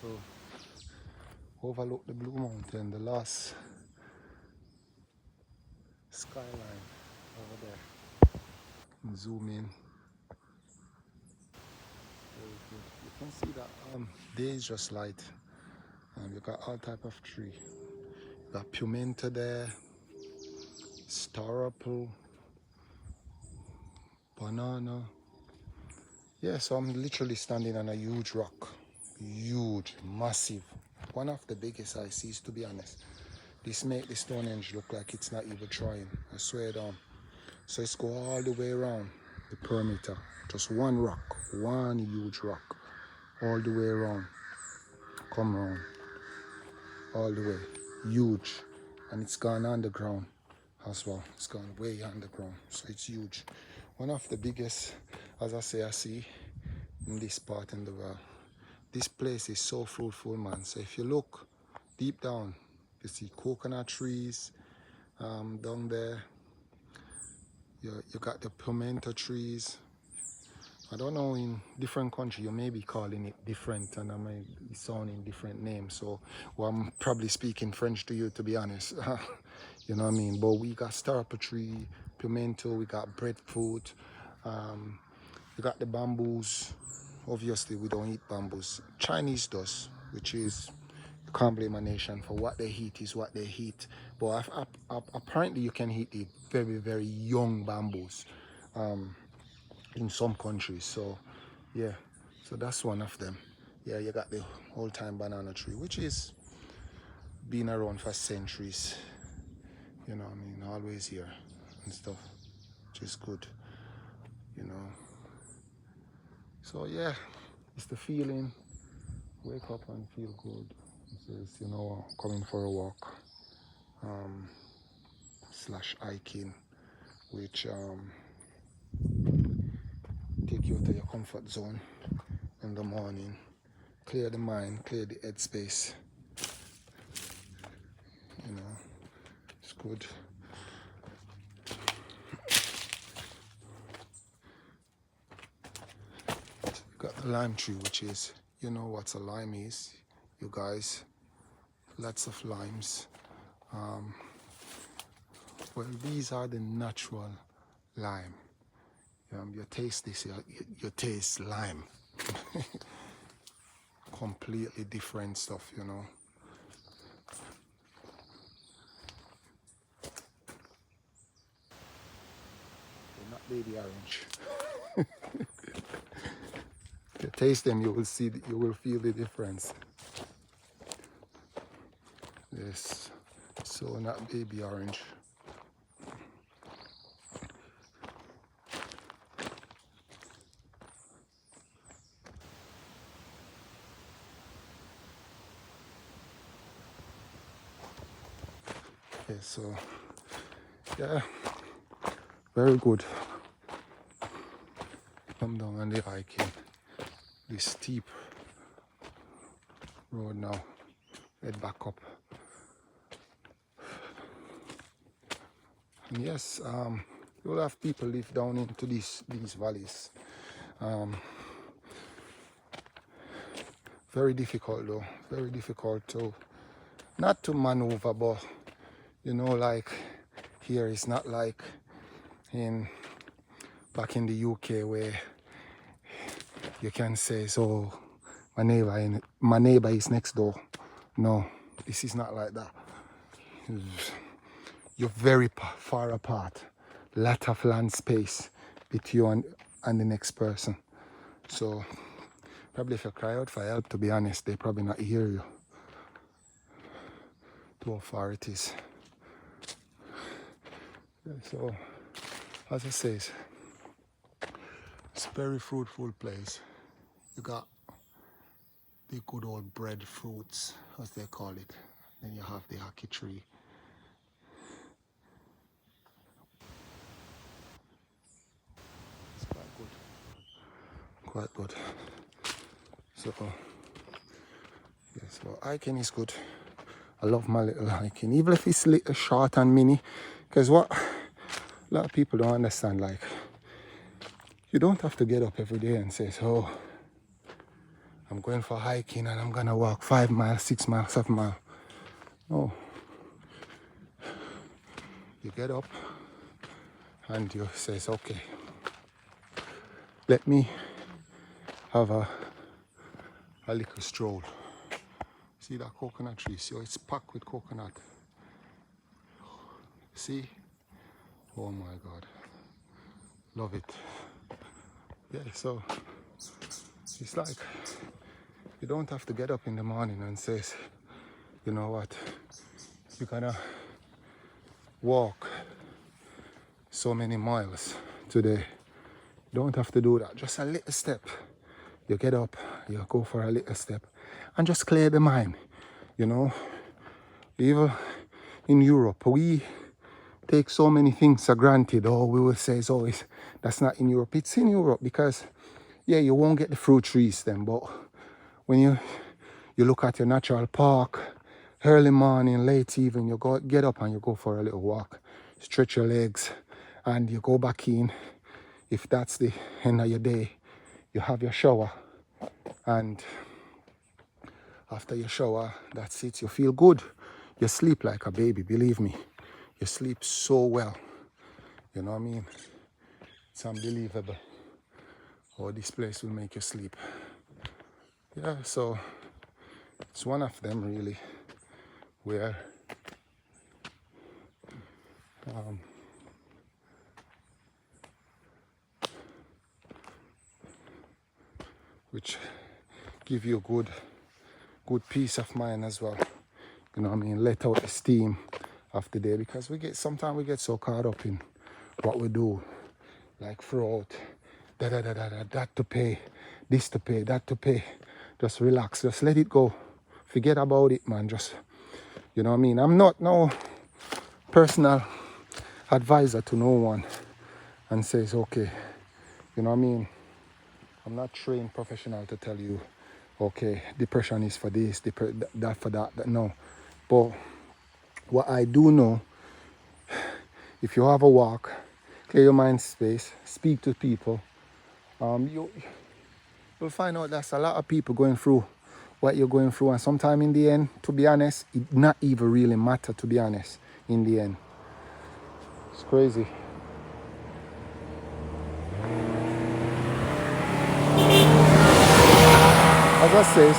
So overlook the Blue Mountain, the last skyline over there. And zoom in. Very good. You can see that day is just light. You got all type of tree. You got pimento there, star apple, banana. Yeah, so I'm literally standing on a huge rock. Huge, massive. One of the biggest I see, to be honest. This make the Stonehenge look like it's not even trying. I swear down. So it's go all the way around the perimeter. Just one rock, one huge rock, all the way around. Come around, all the way, huge, and it's gone underground as well. It's gone way underground, so it's huge. One of the biggest, as I say, I see in this part in the world. This place is so fruitful, man. So if you look deep down, you see coconut trees down there. You got the pimento trees. I don't know, in different country you may be calling it different, and I may be sounding different names. So well, I'm probably speaking French to you, to be honest. You know what I mean? But we got star apple tree, pimento, we got breadfruit, we got the bamboos. Obviously we don't eat bamboos. Chinese does, which is, you can't blame a nation for what they eat is what they eat. But apparently you can eat the very, very young bamboos in some countries. So yeah, so that's one of them. Yeah, you got the old time banana tree, which is been around for centuries. You know what I mean? Always here and stuff, which is good, you know. So yeah, it's the feeling. Wake up and feel good. It says, you know, coming for a walk slash hiking, which take you to your comfort zone in the morning, clear the mind, clear the headspace. You know, it's good. You've got the lime tree, which is, you know what a lime is, you guys. Lots of limes. Well, these are the natural lime. You taste this, you taste lime. Completely different stuff, you know. They're not baby orange. If you taste them, you will see, you will feel the difference. Yes, so not baby orange. Okay, so yeah, very good. Come down on the hiking, this steep road now. Head back up. And yes, you'll have people live down into these valleys. Very difficult though, very difficult to, not to maneuver, but you know, like here it's not like in back in the UK where you can say, so my neighbor is next door. No, this is not like that. You're very far apart. Lot of land space between you and the next person. So probably if you cry out for help, to be honest, they probably not hear you. To how far it is. So as I say, it's a very fruitful place. You got the good old breadfruits, as they call it. Then you have the ackee tree. It's quite good. Quite good. So yes, well, hiking is good. I love my little hiking, even if it's little short and mini. Because what a lot of people don't understand, like, you don't have to get up every day and say, so I'm going for hiking and I'm gonna walk 5 miles, 6 miles, 7 miles. No. You get up and you says, okay, let me have a little stroll. See that coconut tree? See how it's packed with coconut. See? Oh my God. Love it. Yeah, so it's like you don't have to get up in the morning and says, you know what, you're gonna walk so many miles today. You don't have to do that. Just a little step. You get up, you go for a little step and just clear the mind. You know, even in Europe, we take so many things for granted. Oh, we will say, oh, that's not in Europe. It's in Europe because, yeah, you won't get the fruit trees then, but when you look at your natural park, early morning, late evening, you get up and you go for a little walk, stretch your legs, and you go back in. If that's the end of your day, you have your shower, and after your shower, that's it. You feel good. You sleep like a baby, believe me. You sleep so well. You know what I mean? It's unbelievable how this place will make you sleep. Yeah, so it's one of them really where which give you good peace of mind as well. You know what I mean? Let out the steam of the day, because sometimes we get so caught up in what we do, like throw out that to pay, this to pay, that to pay. Just relax, just let it go. Forget about it, man. Just, you know what I mean? I'm not no personal advisor to no one and says, okay, you know what I mean? I'm not trained professional to tell you, okay, depression is for this, that for that. No. But what I do know, if you have a walk, clear your mind space, speak to people, you'll find out there's a lot of people going through what you're going through, and sometime in the end, to be honest, it not even really matter, to be honest, in the end. It's crazy. As I says,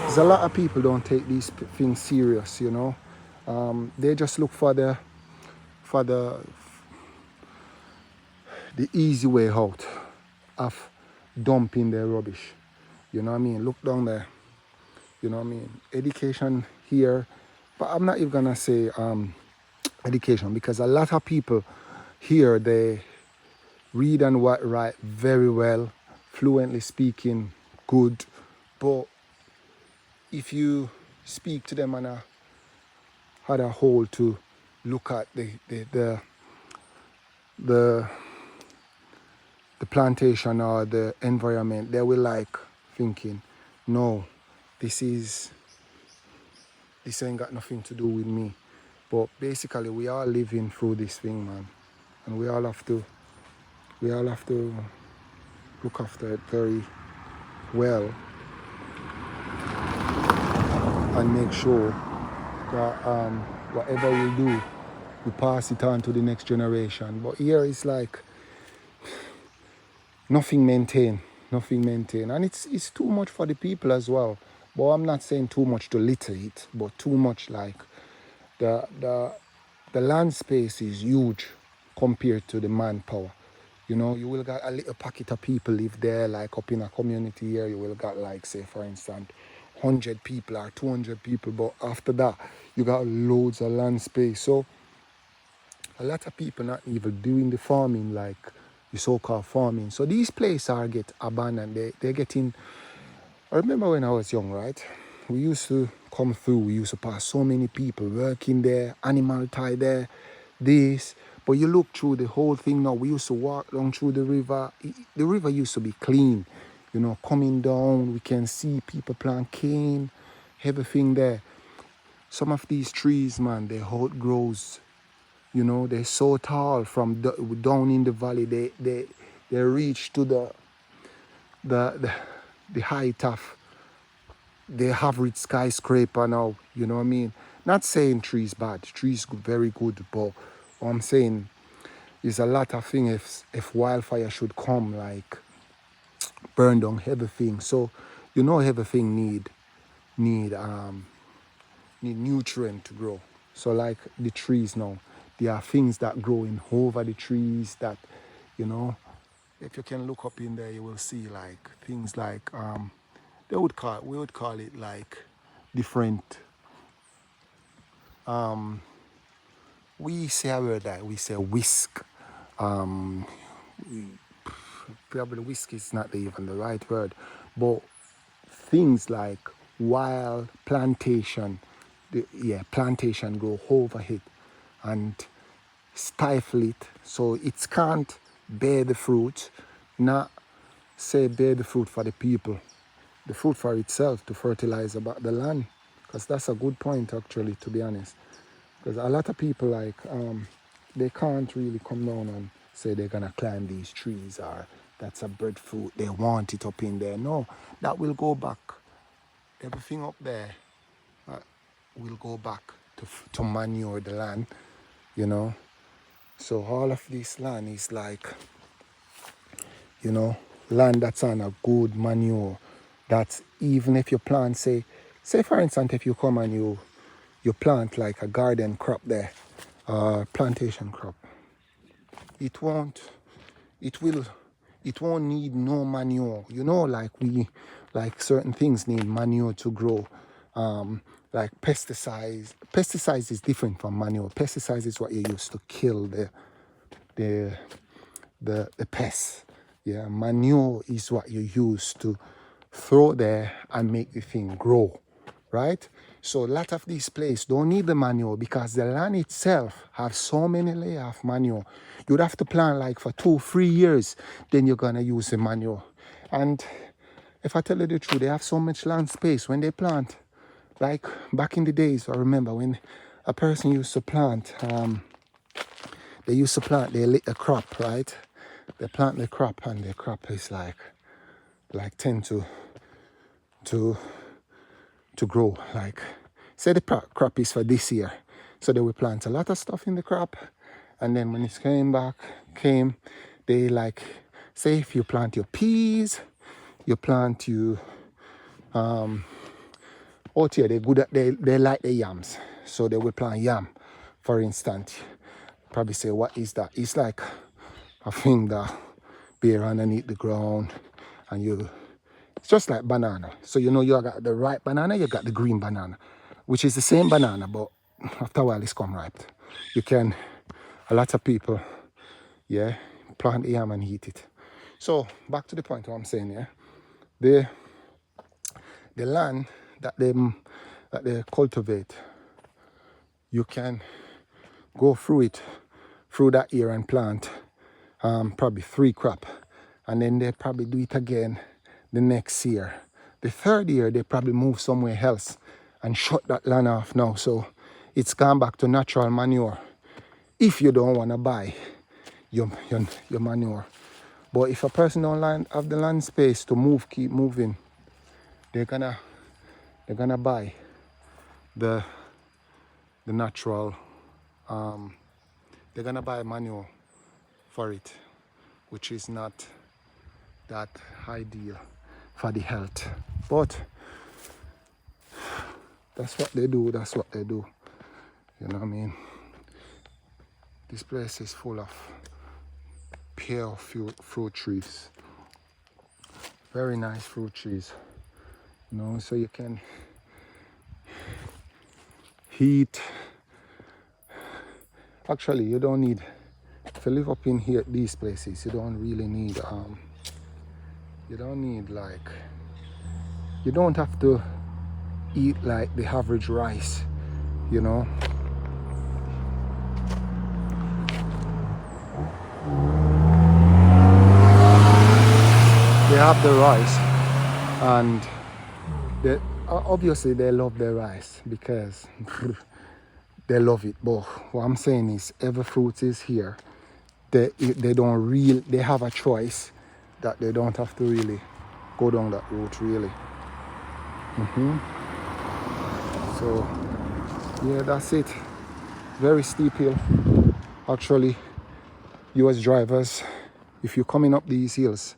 there's a lot of people don't take these things serious, you know. They just look for the easy way out of dumping their rubbish. You know what I mean? Look down there. You know what I mean? Education here, but I'm not even gonna say education, because a lot of people here, they read and write very well, fluently speaking, good. But if you speak to them on a whole to look at the plantation or the environment, they will like thinking, no, this ain't got nothing to do with me. But basically, we are living through this thing, man, and we all have to look after it very well and make sure that whatever we do, we pass it on to the next generation. But here it's like nothing maintained, and it's too much for the people as well. But I'm not saying too much to litter it, but too much like the land space is huge compared to the manpower. You know, you will got a little pocket of people live there, like up in a community here, you will got like, say for instance, 100 people or 200 people, but after that, you got loads of land space. So a lot of people not even doing the farming, like the so-called farming. So these places are get abandoned. They're getting, I remember when I was young, right? We used to come through, we used to pass so many people working there, animal tie there, this. But you look through the whole thing now, we used to walk down through the river. The river used to be clean, you know, coming down, we can see people plant cane, everything there. Some of these trees, man, their height grows, you know, they're so tall from down in the valley, they reach to the height of the average skyscraper now, you know what I mean? Not saying trees bad, trees very good, but what I'm saying is a lot of things if wildfire should come, like burn down everything. So you know everything need need nutrient to grow. So like the trees now, there are things that grow in over the trees that, you know, if you can look up in there, you will see like things like we would call it like different. We say a word that we say whisk. Um, Probably whisk is not even the right word, but things like wild plantation, plantation grow over it and stifle it so it can't bear the fruit, not say bear the fruit for the people, the fruit for itself to fertilize about the land. Because that's a good point actually, to be honest. Because a lot of people like they can't really come down and say they're gonna climb these trees or that's a breadfruit, they want it up in there. No, that will go back. Everything up there will go back to manure the land, you know. So all of this land is like, you know, land that's on a good manure. That's even if you plant, say for instance, if you come and you plant like a garden crop there, plantation crop, it won't need no manure. You know, like certain things need manure to grow. Like pesticides. Pesticides is different from manure. Pesticides is what you use to kill the pests. Yeah, manure is what you use to throw there and make the thing grow, right? So a lot of these places don't need the manure because the land itself have so many layers of manure. You'd have to plant like for 2-3 years, then you're gonna use the manure. And if I tell you the truth, they have so much land space when they plant. Like back in the days, I remember when a person used to plant, they lit a crop, right? They plant the crop and the crop is like tend to grow. Like say the crop is for this year. So they will plant a lot of stuff in the crop and then when it came, they like say if you plant your peas, you plant you out here they like the yams. So they will plant yam, for instance. Probably say, what is that? It's like a thing that bear underneath the ground and it's just like banana. So you know you got the ripe banana, you got the green banana, which is the same banana, but after a while it's come ripe. A lot of people, plant the yam and eat it. So back to the point what I'm saying, the land that they cultivate, you can go through that year and plant probably 3 crop, and then they probably do it again the next year. The 3rd year they probably move somewhere else and shut that land off now, so it's gone back to natural manure if you don't want to buy your manure. But if a person don't have the land space to keep moving, they're gonna buy the natural, they're gonna buy manure for it, which is not that ideal for the health. But that's what they do. You know what I mean? This place is full of pure fruit trees. Very nice fruit trees. You know, so you can eat. Actually, you don't need, if you live up in here, these places, you don't really need, you don't have to eat like the average rice, you know. They have the rice and obviously they love their rice because they love it. But what I'm saying is every fruit is here. They have a choice that they don't have to really go down that route really. So yeah, that's it. Very steep hill. Actually, you as drivers, if you're coming up these hills,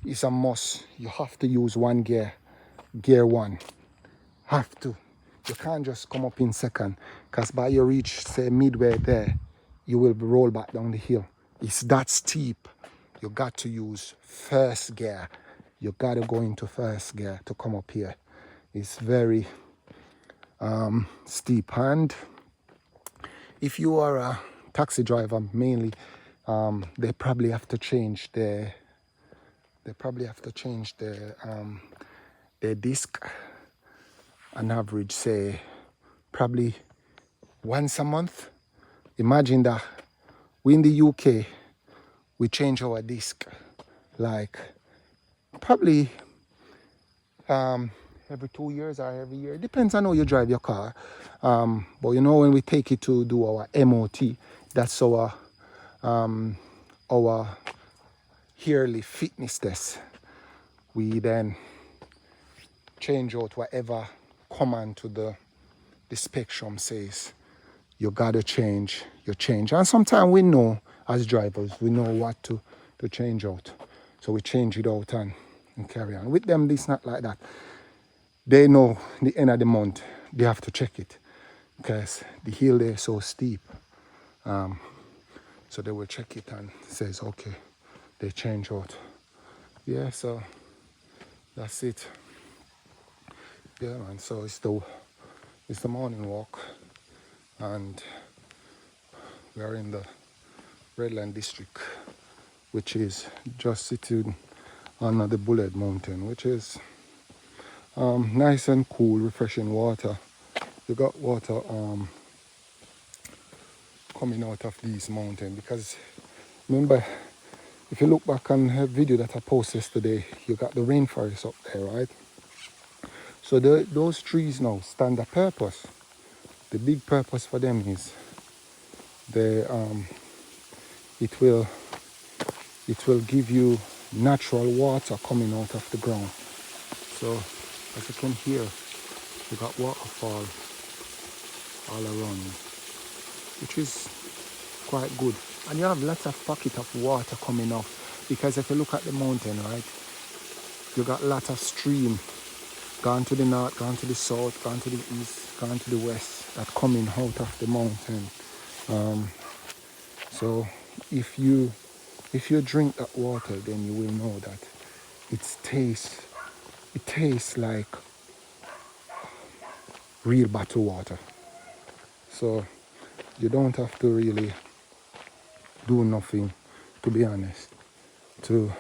it's a must. You have to use one gear, gear one. Have to. You can't just come up in second, because by you reach, say, midway there, you will roll back down the hill. It's that steep. You got to use first gear. You got to go into first gear to come up here. It's very steep. And if you are a taxi driver, mainly, they probably have to change their disc on average, say probably once a month. Imagine that we in the UK, we change our disc like probably every 2 years or every year. It depends on how you drive your car. But you know, when we take it to do our MOT, that's our yearly fitness test. We then change out whatever command to the spectrum says you gotta change, you change. And sometimes we know, as drivers, we know what to change out. So we change it out and carry on. With them, it's not like that. They know the end of the month, they have to check it, because the hill there is so steep. So they will check it and says, okay, they change out. Yeah, so that's it. Yeah, man, so it's the morning walk, and we are in the Redland district, which is just sitting on the Bullet Mountain, which is nice and cool, refreshing water. You got water coming out of these mountains, because remember, if you look back on a video that I posted yesterday, you got the rainforest up there, right? So those trees now stand a purpose. The big purpose for them is it will give you natural water coming out of the ground. So as you can hear, you got waterfall all around you, which is quite good. And you have lots of pocket of water coming off, because if you look at the mountain, right, you got lots of stream gone to the north, gone to the south, gone to the east, gone to the west, that coming out of the mountain. So if you drink that water, then you will know that it tastes like real bottled water. So you don't have to really do nothing, to be honest, to